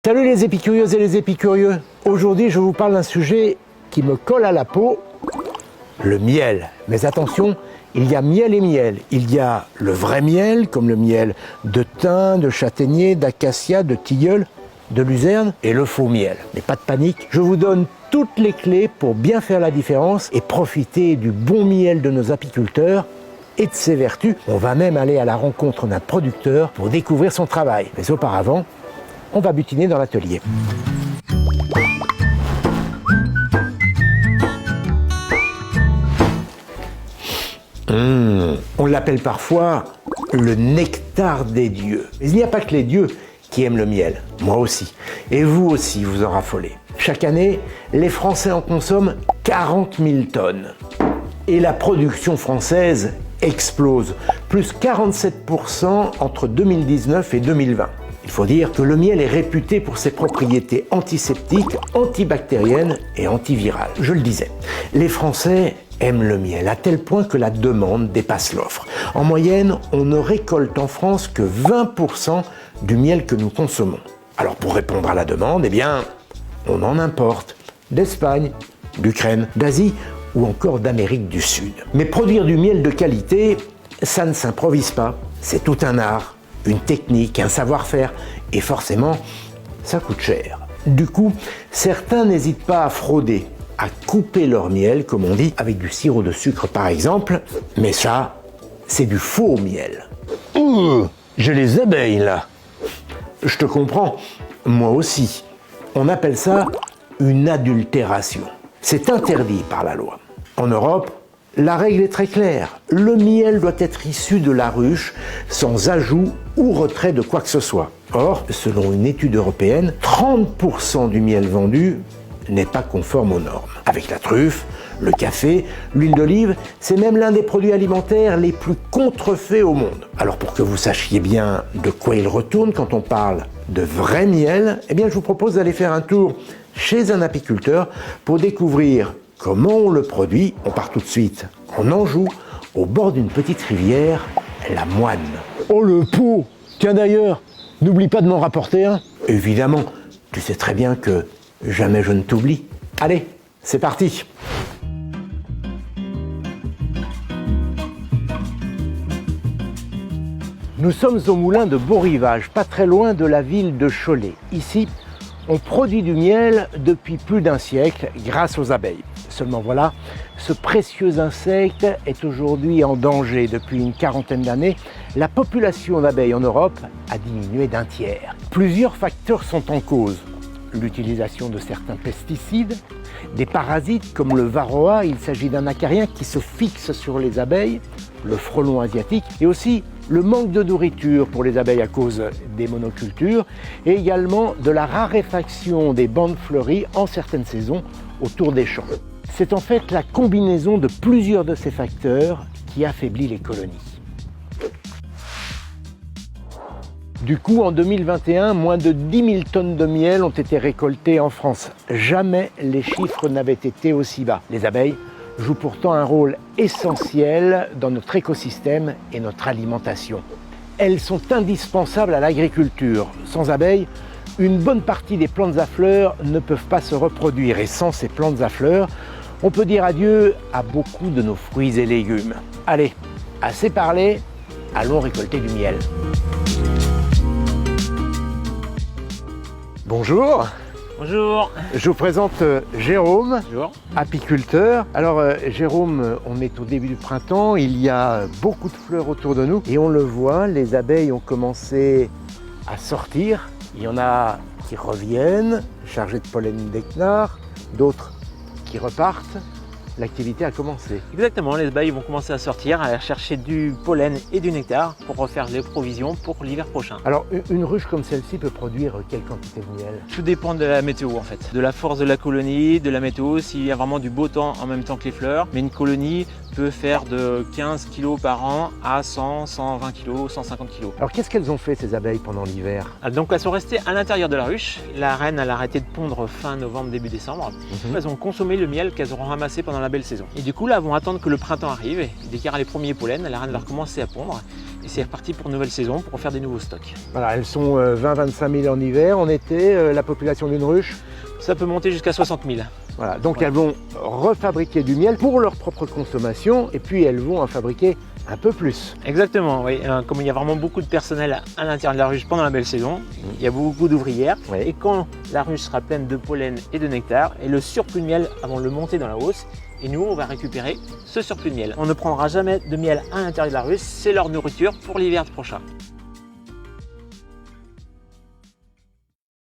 Salut les épicurieuses et les épicurieux. Aujourd'hui, je vous parle d'un sujet qui me colle à la peau, le miel. Mais attention, il y a miel et miel. Il y a le vrai miel, comme le miel de thym, de châtaignier, d'acacia, de tilleul, de luzerne, et le faux miel. Mais pas de panique, je vous donne toutes les clés pour bien faire la différence et profiter du bon miel de nos apiculteurs et de ses vertus. On va même aller à la rencontre d'un producteur pour découvrir son travail. Mais auparavant, on va butiner dans l'atelier. On l'appelle parfois le nectar des dieux. Mais il n'y a pas que les dieux qui aiment le miel, moi aussi. Et vous aussi, vous en raffolez. Chaque année, les Français en consomment 40 000 tonnes. Et la production française explose, plus 47% entre 2019 et 2020. Il faut dire que le miel est réputé pour ses propriétés antiseptiques, antibactériennes et antivirales. Je le disais, les Français aiment le miel à tel point que la demande dépasse l'offre. En moyenne, on ne récolte en France que 20% du miel que nous consommons. Alors pour répondre à la demande, eh bien, on en importe d'Espagne, d'Ukraine, d'Asie ou encore d'Amérique du Sud. Mais produire du miel de qualité, ça ne s'improvise pas. C'est tout un art, une technique, un savoir-faire, et forcément, ça coûte cher. Du coup, certains n'hésitent pas à frauder, à couper leur miel, comme on dit, avec du sirop de sucre par exemple, mais ça, c'est du faux miel. J'ai les abeilles là. Je te comprends, moi aussi. On appelle ça une adultération. C'est interdit par la loi. En Europe, la règle est très claire. Le miel doit être issu de la ruche, sans ajout ou retrait de quoi que ce soit. Or, selon une étude européenne, 30% du miel vendu n'est pas conforme aux normes. Avec la truffe, le café, l'huile d'olive, c'est même l'un des produits alimentaires les plus contrefaits au monde. Alors pour que vous sachiez bien de quoi il retourne quand on parle de vrai miel, eh bien je vous propose d'aller faire un tour chez un apiculteur pour découvrir comment on le produit. On part tout de suite en Anjou, au bord d'une petite rivière, la Moine. Oh le pot! Tiens d'ailleurs, n'oublie pas de m'en rapporter un. Évidemment, tu sais très bien que jamais je ne t'oublie. Allez, c'est parti! Nous sommes au moulin de Beau-Rivage, pas très loin de la ville de Cholet. Ici, on produit du miel depuis plus d'un siècle grâce aux abeilles. Seulement voilà, ce précieux insecte est aujourd'hui en danger. Depuis une quarantaine d'années, la population d'abeilles en Europe a diminué d'un tiers. Plusieurs facteurs sont en cause. L'utilisation de certains pesticides, des parasites comme le varroa, il s'agit d'un acarien qui se fixe sur les abeilles, le frelon asiatique, et aussi le manque de nourriture pour les abeilles à cause des monocultures, et également de la raréfaction des bandes fleuries en certaines saisons autour des champs. C'est en fait la combinaison de plusieurs de ces facteurs qui affaiblit les colonies. Du coup, en 2021, moins de 10 000 tonnes de miel ont été récoltées en France. Jamais les chiffres n'avaient été aussi bas. Les abeilles jouent pourtant un rôle essentiel dans notre écosystème et notre alimentation. Elles sont indispensables à l'agriculture. Sans abeilles, une bonne partie des plantes à fleurs ne peuvent pas se reproduire. Et sans ces plantes à fleurs, on peut dire adieu à beaucoup de nos fruits et légumes. Allez, assez parlé, allons récolter du miel. Bonjour. Bonjour. Je vous présente Jérôme, Bonjour. apiculteur. Alors Jérôme, on est au début du printemps, il y a beaucoup de fleurs autour de nous et on le voit, les abeilles ont commencé à sortir. Il y en a qui reviennent, chargées de pollen d'épinards, d'autres qui repartent. L'activité a commencé. Exactement, les abeilles vont commencer à sortir, à aller chercher du pollen et du nectar pour refaire des provisions pour l'hiver prochain. Alors une ruche comme celle-ci peut produire quelle quantité de miel? Tout dépend de la météo en fait, de la force de la colonie, de la météo, s'il y a vraiment du beau temps en même temps que les fleurs. Mais une colonie peut faire de 15 kg par an à 100, 120 kg, 150 kg. Alors qu'est-ce qu'elles ont fait ces abeilles pendant l'hiver? Donc elles sont restées à l'intérieur de la ruche. La reine elle a arrêté de pondre fin novembre, début décembre. Elles ont consommé le miel qu'elles auront ramassé pendant la belle saison. Et du coup là elles vont attendre que le printemps arrive. Et dès qu'il y aura les premiers pollens, la reine va recommencer à pondre. et c'est reparti pour une nouvelle saison pour faire des nouveaux stocks. Voilà, elles sont 20-25 000 en hiver. En été, la population d'une ruche, Ça peut monter jusqu'à 60 000. voilà. Donc Ouais. elles vont refabriquer du miel pour leur propre consommation et puis elles vont en fabriquer un peu plus. Exactement, oui. Comme il y a vraiment beaucoup de personnel à l'intérieur de la ruche pendant la belle saison, il y a beaucoup d'ouvrières. Oui. Et quand la ruche sera pleine de pollen et de nectar, et le surplus de miel vont le monter dans la hausse, et nous, on va récupérer ce surplus de miel. On ne prendra jamais de miel à l'intérieur de la ruche, c'est leur nourriture pour l'hiver prochain.